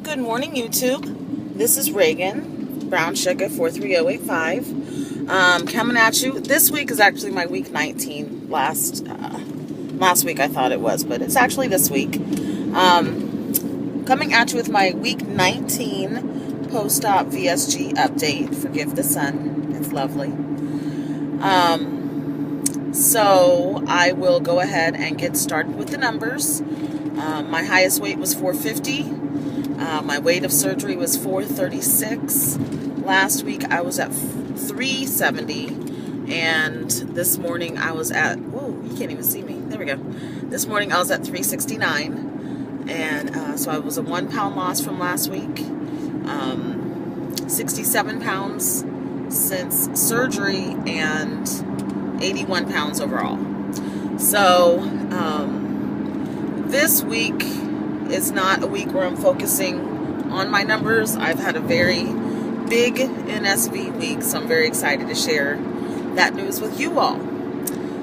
Good morning, YouTube. This is Reagan, Brown Sugar 43085. Coming at you. This week is actually my week 19. Last week I thought it was, but it's actually this week. Coming at you with my week 19 post-op VSG update. Forgive the sun. It's lovely. So I will go ahead and get started with the numbers. My highest weight was 450. My weight of surgery was 436. Last week I was at 370. And this morning I was at, whoa, you can't even see me. There we go. This morning I was at 369. And so I was a 1 pound loss from last week. 67 pounds since surgery and 81 pounds overall. So this week is not a week where I'm focusing on my numbers. I've had a very big NSV week, so I'm very excited to share that news with you all.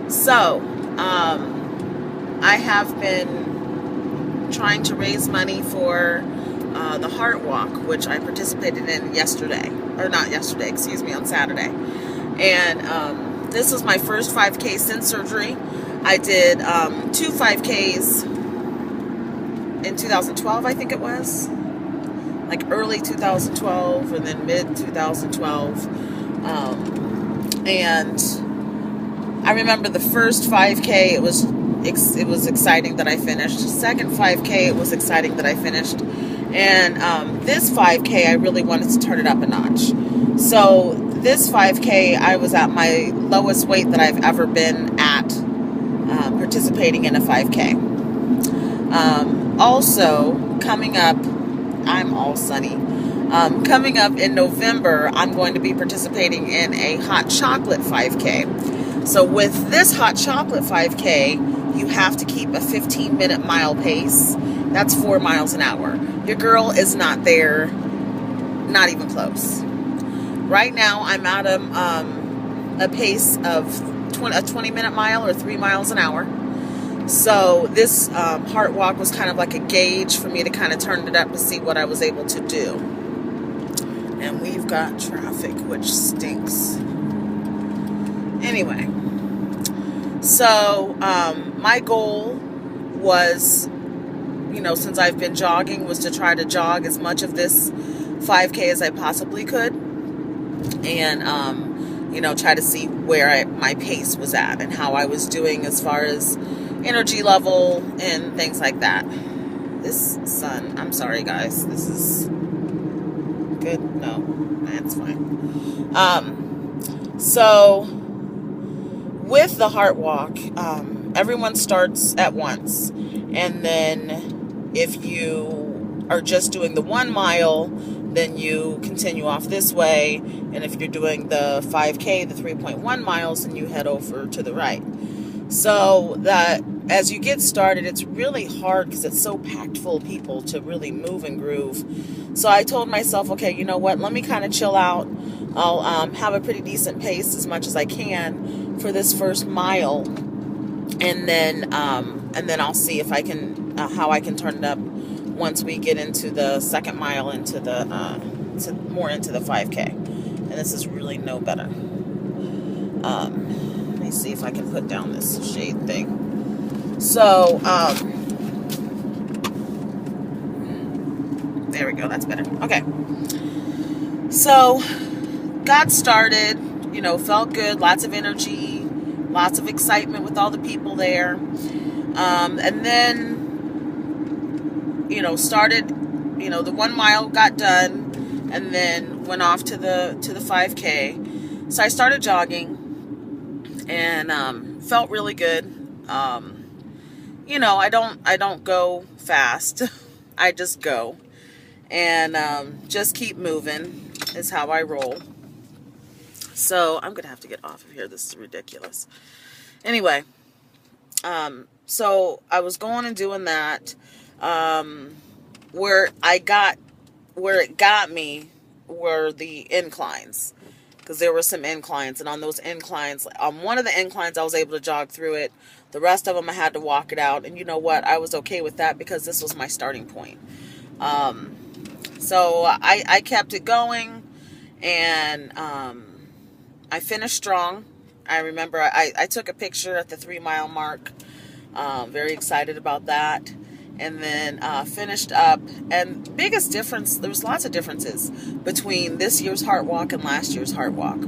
So I have been trying to raise money for the Heart Walk, which I participated in yesterday, or not yesterday, excuse me, on Saturday. And this was my first 5K since surgery. I did 2 5Ks in 2012, I think it was. Like early 2012 and then mid 2012. And I remember the first 5K, it was exciting that I finished. Second 5K, it was exciting that I finished. And this 5K, I really wanted to turn it up a notch. So this 5K, I was at my lowest weight that I've ever been at participating in a 5K. Also, coming up, I'm all sunny. Coming up in November, I'm going to be participating in a hot chocolate 5K. So with this hot chocolate 5K, you have to keep a 15-minute mile pace. That's 4 miles an hour. Your girl is not there, not even close. Right now, I'm at a pace of a 20-minute mile or 3 miles an hour. So this Heart Walk was kind of like a gauge for me to kind of turn it up to see what I was able to do. And we've got traffic, which stinks. Anyway, so my goal was, since I've been jogging, was to try to jog as much of this 5K as I possibly could. And, try to see where my pace was at and how I was doing as far as energy level and things like that. This sun, I'm sorry guys, this is good. No, that's fine. So with the Heart Walk, everyone starts at once, and then if you are just doing the 1 mile, then you continue off this way, and if you're doing the 5K, the 3.1 miles, then you head over to the right. So that as you get started, it's really hard because it's so packed full of people to really move and groove. So I told myself, okay, you know what? Let me kind of chill out. I'll have a pretty decent pace as much as I can for this first mile, and then I'll see if I can how I can turn it up once we get into the second mile, into the more into the 5K. And this is really no better. Let me see if I can put down this shade thing. So, there we go, that's better. Okay. So, got started, felt good, lots of energy, lots of excitement with all the people there. And then, started, the 1 mile got done, and then went off to the 5K. So I started jogging, and felt really good. I don't go fast. I just go, and just keep moving is how I roll. So I'm gonna have to get off of here. This is ridiculous. Anyway, so I was going and doing that. Where it got me were the inclines, because there were some inclines, and on those inclines, on one of the inclines, I was able to jog through it. The rest of them, I had to walk it out, and you know what? I was okay with that because this was my starting point. So I kept it going, and I finished strong. I remember I took a picture at the 3-mile mark. Very excited about that. And then finished up. And biggest difference, there was lots of differences between this year's Heart Walk and last year's Heart Walk.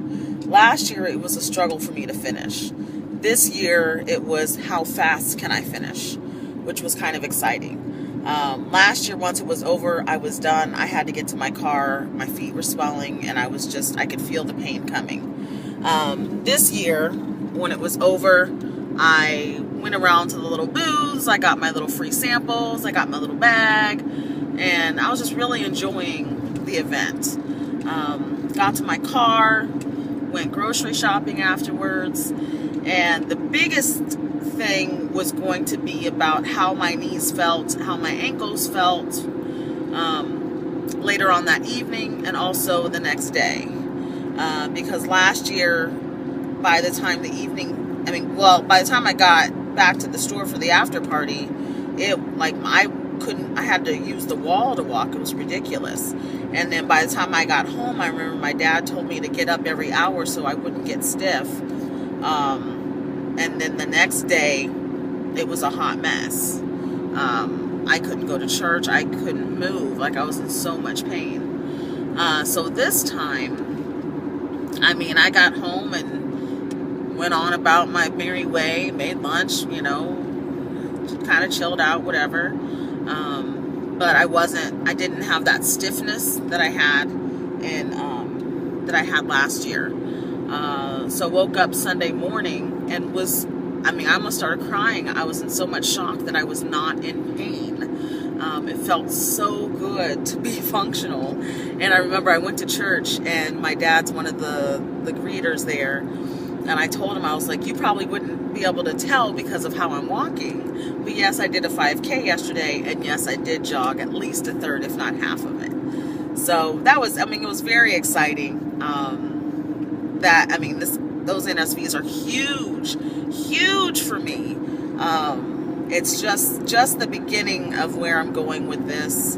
Last year, it was a struggle for me to finish. This year, it was how fast can I finish, which was kind of exciting. Last year, once it was over, I was done. I had to get to my car. My feet were swelling, and I could feel the pain coming. This year, when it was over, I went around to the little booths. I got my little free samples. I got my little bag, and I was just really enjoying the event. Got to my car, went grocery shopping afterwards, and the biggest thing was going to be about how my knees felt, how my ankles felt later on that evening, and also the next day. Because last year, by the time by the time I got back to the store for the after party, I had to use the wall to walk. It was ridiculous. And then by the time I got home, I remember my dad told me to get up every hour so I wouldn't get stiff. And then the next day, it was a hot mess. I couldn't go to church. I couldn't move. I was in so much pain. So this time, I got home and went on about my merry way, made lunch, kind of chilled out, whatever. But I didn't have that stiffness that I had last year. So woke up Sunday morning and I almost started crying. I was in so much shock that I was not in pain. It felt so good to be functional. And I remember I went to church, and my dad's one of the greeters there. And I told him, I was like, you probably wouldn't be able to tell because of how I'm walking. But yes, I did a 5K yesterday, and yes, I did jog at least a third, if not half of it. So that was, it was very exciting. Those NSVs are huge for me. It's just the beginning of where I'm going with this.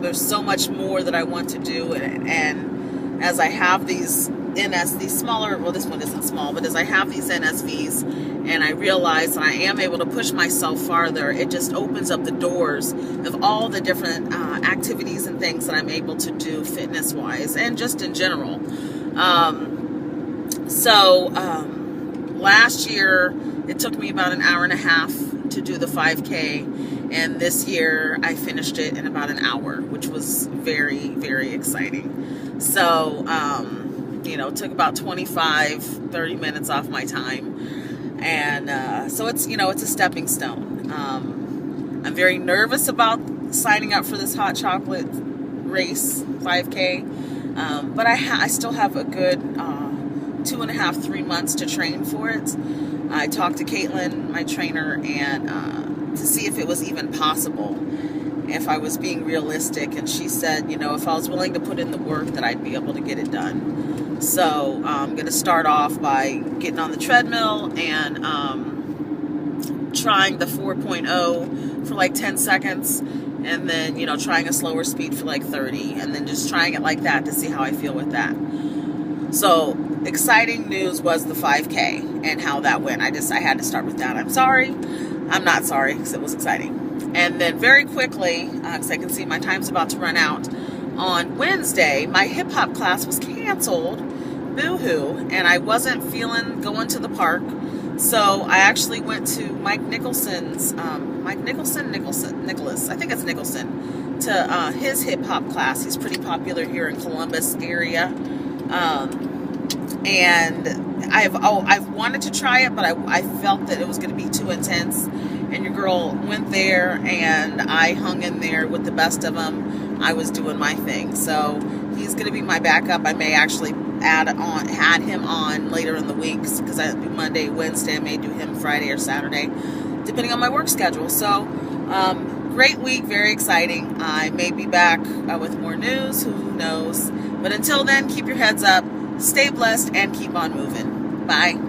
There's so much more that I want to do, and as I have these smaller, well, this one isn't small, but as I have these NSVs and I realize that I am able to push myself farther, it just opens up the doors of all the different activities and things that I'm able to do fitness-wise and just in general. Last year, it took me about an hour and a half to do the 5K, and this year I finished it in about an hour, which was very, very exciting. So, it took about 25-30 minutes off my time, and so it's a stepping stone. I'm very nervous about signing up for this hot chocolate race 5K, but I still have a good 2.5-3 months to train for it. I talked to Caitlin, my trainer, and to see if it was even possible, if I was being realistic, and she said, if I was willing to put in the work, that I'd be able to get it done. So I'm going to start off by getting on the treadmill and trying the 4.0 for 10 seconds, and then, trying a slower speed for 30, and then just trying it like that to see how I feel with that. So exciting news was the 5K and how that went. I had to start with that. I'm not sorry, because it was exciting. And then very quickly, because I can see my time's about to run out, on Wednesday, my hip-hop class was canceled, boo-hoo, and I wasn't feeling going to the park. So I actually went to Nicholas, I think it's Nicholson, to his hip-hop class. He's pretty popular here in Columbus area. And I've wanted to try it, but I felt that it was going to be too intense. And your girl went there, and I hung in there with the best of them. I was doing my thing. So he's going to be my backup. I may actually add him on later in the weeks, because I do Monday, Wednesday. I may do him Friday or Saturday, depending on my work schedule. So great week, very exciting. I may be back with more news. Who knows? But until then, keep your heads up. Stay blessed and keep on moving. Bye.